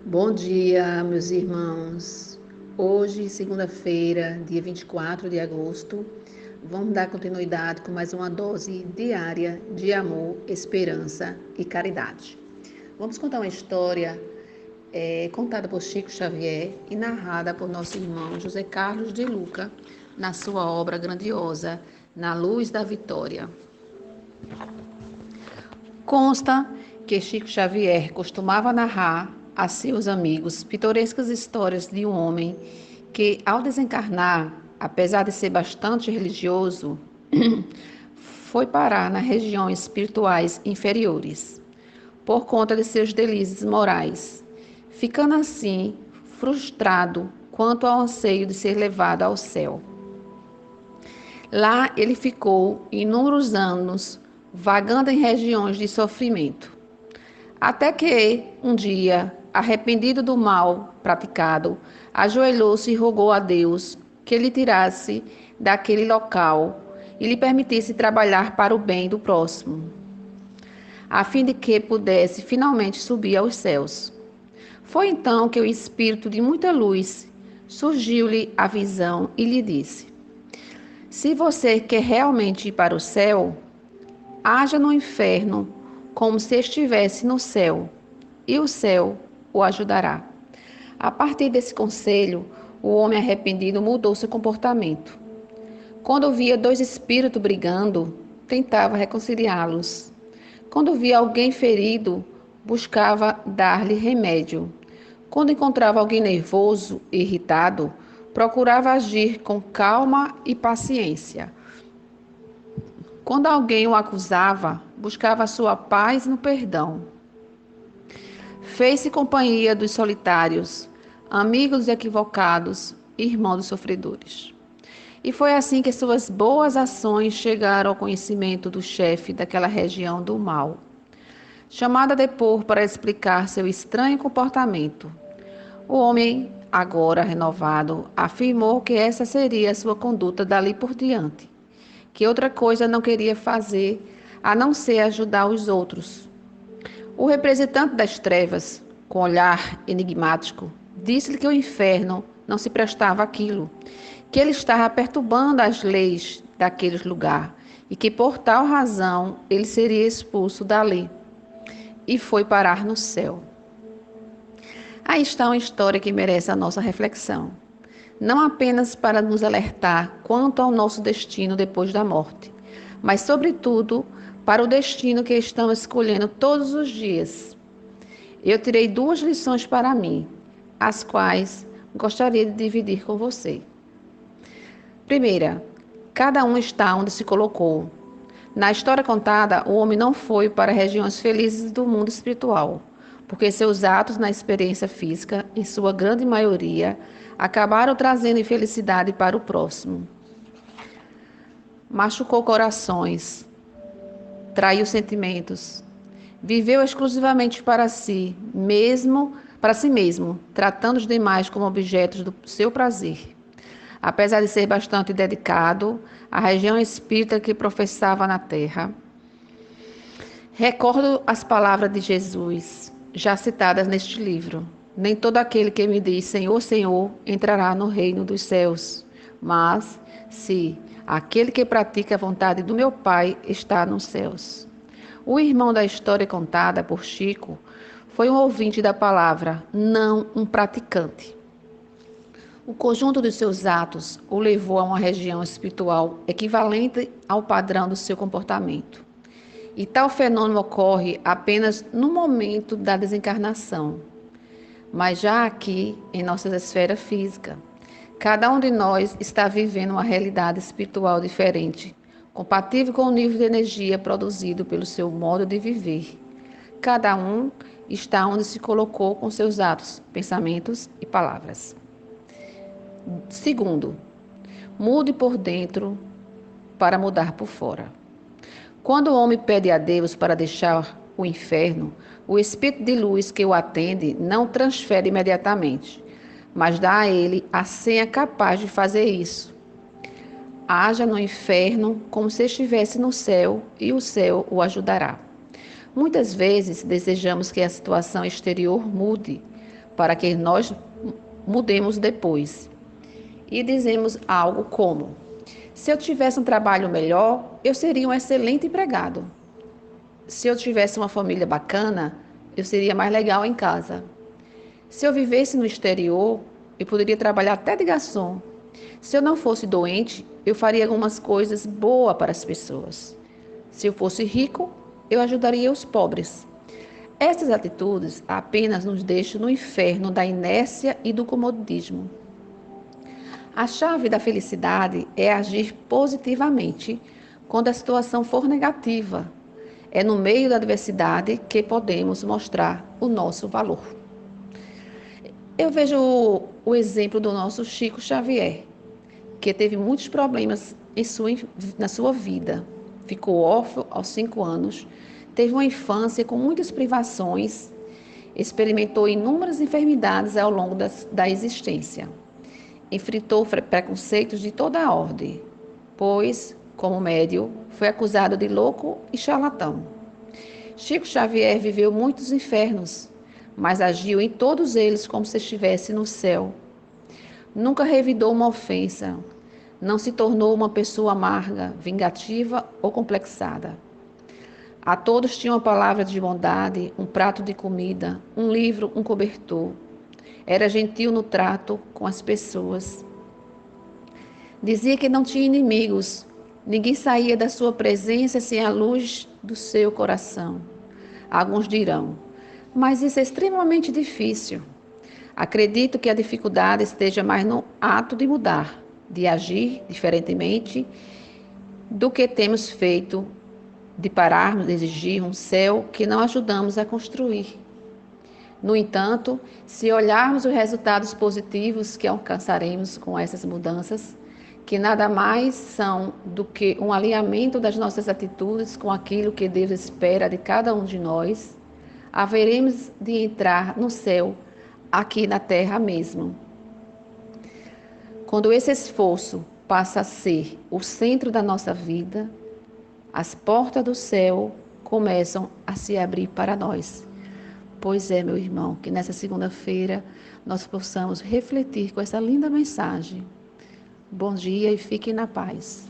Bom dia, meus irmãos. Hoje, segunda-feira, dia 24 de agosto, vamos dar continuidade com mais uma dose diária de amor, esperança e caridade. Vamos contar uma história contada por Chico Xavier e narrada por nosso irmão José Carlos de Luca, na sua obra grandiosa, Na Luz da Vitória. Consta que Chico Xavier costumava narrar a seus amigos pitorescas histórias de um homem que, ao desencarnar, apesar de ser bastante religioso, foi parar nas regiões espirituais inferiores, por conta de seus delícias morais, ficando assim frustrado quanto ao anseio de ser levado ao céu. Lá ele ficou inúmeros anos vagando em regiões de sofrimento, até que, um dia, arrependido do mal praticado, ajoelhou-se e rogou a Deus que lhe tirasse daquele local e lhe permitisse trabalhar para o bem do próximo, a fim de que pudesse finalmente subir aos céus. Foi então que o Espírito de muita luz surgiu-lhe a visão e lhe disse: se você quer realmente ir para o céu, haja no inferno como se estivesse no céu, e o céu o ajudará. A partir desse conselho, o homem arrependido mudou seu comportamento. Quando via dois espíritos brigando, tentava reconciliá-los. Quando via alguém ferido, buscava dar-lhe remédio. Quando encontrava alguém nervoso e irritado, procurava agir com calma e paciência. Quando alguém o acusava, buscava sua paz no perdão. Fez-se companhia dos solitários, amigos equivocados, irmãos dos sofredores. E foi assim que suas boas ações chegaram ao conhecimento do chefe daquela região do mal. Chamado a depor para explicar seu estranho comportamento, o homem, agora renovado, afirmou que essa seria a sua conduta dali por diante, que outra coisa não queria fazer a não ser ajudar os outros. O representante das trevas, com olhar enigmático, disse-lhe que o inferno não se prestava àquilo, que ele estava perturbando as leis daquele lugar e que por tal razão ele seria expulso dali e foi parar no céu. Aí está uma história que merece a nossa reflexão, não apenas para nos alertar quanto ao nosso destino depois da morte, mas, sobretudo, para o destino que estamos escolhendo todos os dias. Eu tirei 2 lições para mim, as quais gostaria de dividir com você. Primeira, cada um está onde se colocou. Na história contada, o homem não foi para regiões felizes do mundo espiritual, porque seus atos na experiência física, em sua grande maioria, acabaram trazendo infelicidade para o próximo. Machucou corações, traiu sentimentos, viveu exclusivamente para si mesmo, tratando os demais como objetos do seu prazer. Apesar de ser bastante dedicado à região espírita que professava na terra, recordo as palavras de Jesus, já citadas neste livro: nem todo aquele que me diz Senhor, Senhor, entrará no reino dos céus, mas se aquele que pratica a vontade do meu Pai está nos céus. O irmão da história contada por Chico foi um ouvinte da palavra, não um praticante. O conjunto dos seus atos o levou a uma região espiritual equivalente ao padrão do seu comportamento. E tal fenômeno ocorre apenas no momento da desencarnação. Mas já aqui, em nossa esfera física, cada um de nós está vivendo uma realidade espiritual diferente, compatível com o nível de energia produzido pelo seu modo de viver. Cada um está onde se colocou com seus atos, pensamentos e palavras. Segundo, mude por dentro para mudar por fora. Quando o homem pede a Deus para deixar o inferno, o Espírito de luz que o atende não transfere imediatamente, mas dá a ele a senha capaz de fazer isso. Haja no inferno como se estivesse no céu e o céu o ajudará. Muitas vezes desejamos que a situação exterior mude para que nós mudemos depois. E dizemos algo como: se eu tivesse um trabalho melhor, eu seria um excelente empregado. Se eu tivesse uma família bacana, eu seria mais legal em casa. Se eu vivesse no exterior, eu poderia trabalhar até de garçom. Se eu não fosse doente, eu faria algumas coisas boas para as pessoas. Se eu fosse rico, eu ajudaria os pobres. Essas atitudes apenas nos deixam no inferno da inércia e do comodismo. A chave da felicidade é agir positivamente quando a situação for negativa. É no meio da adversidade que podemos mostrar o nosso valor. Eu vejo o exemplo do nosso Chico Xavier, que teve muitos problemas na sua vida. Ficou órfão aos 5 anos, teve uma infância com muitas privações, experimentou inúmeras enfermidades ao longo da existência. Enfrentou preconceitos de toda a ordem, pois, como médium, foi acusado de louco e charlatão. Chico Xavier viveu muitos infernos, mas agiu em todos eles como se estivesse no céu. Nunca revidou uma ofensa, não se tornou uma pessoa amarga, vingativa ou complexada. A todos tinha uma palavra de bondade, um prato de comida, um livro, um cobertor. Era gentil no trato com as pessoas. Dizia que não tinha inimigos, ninguém saía da sua presença sem a luz do seu coração. Alguns dirão, mas isso é extremamente difícil. Acredito que a dificuldade esteja mais no ato de mudar, de agir diferentemente do que temos feito, de pararmos de exigir um céu que não ajudamos a construir. No entanto, se olharmos os resultados positivos que alcançaremos com essas mudanças, que nada mais são do que um alinhamento das nossas atitudes com aquilo que Deus espera de cada um de nós, haveremos de entrar no céu, aqui na terra mesmo. Quando esse esforço passa a ser o centro da nossa vida, as portas do céu começam a se abrir para nós. Pois é, meu irmão, que nessa segunda-feira nós possamos refletir com essa linda mensagem. Bom dia e fiquem na paz.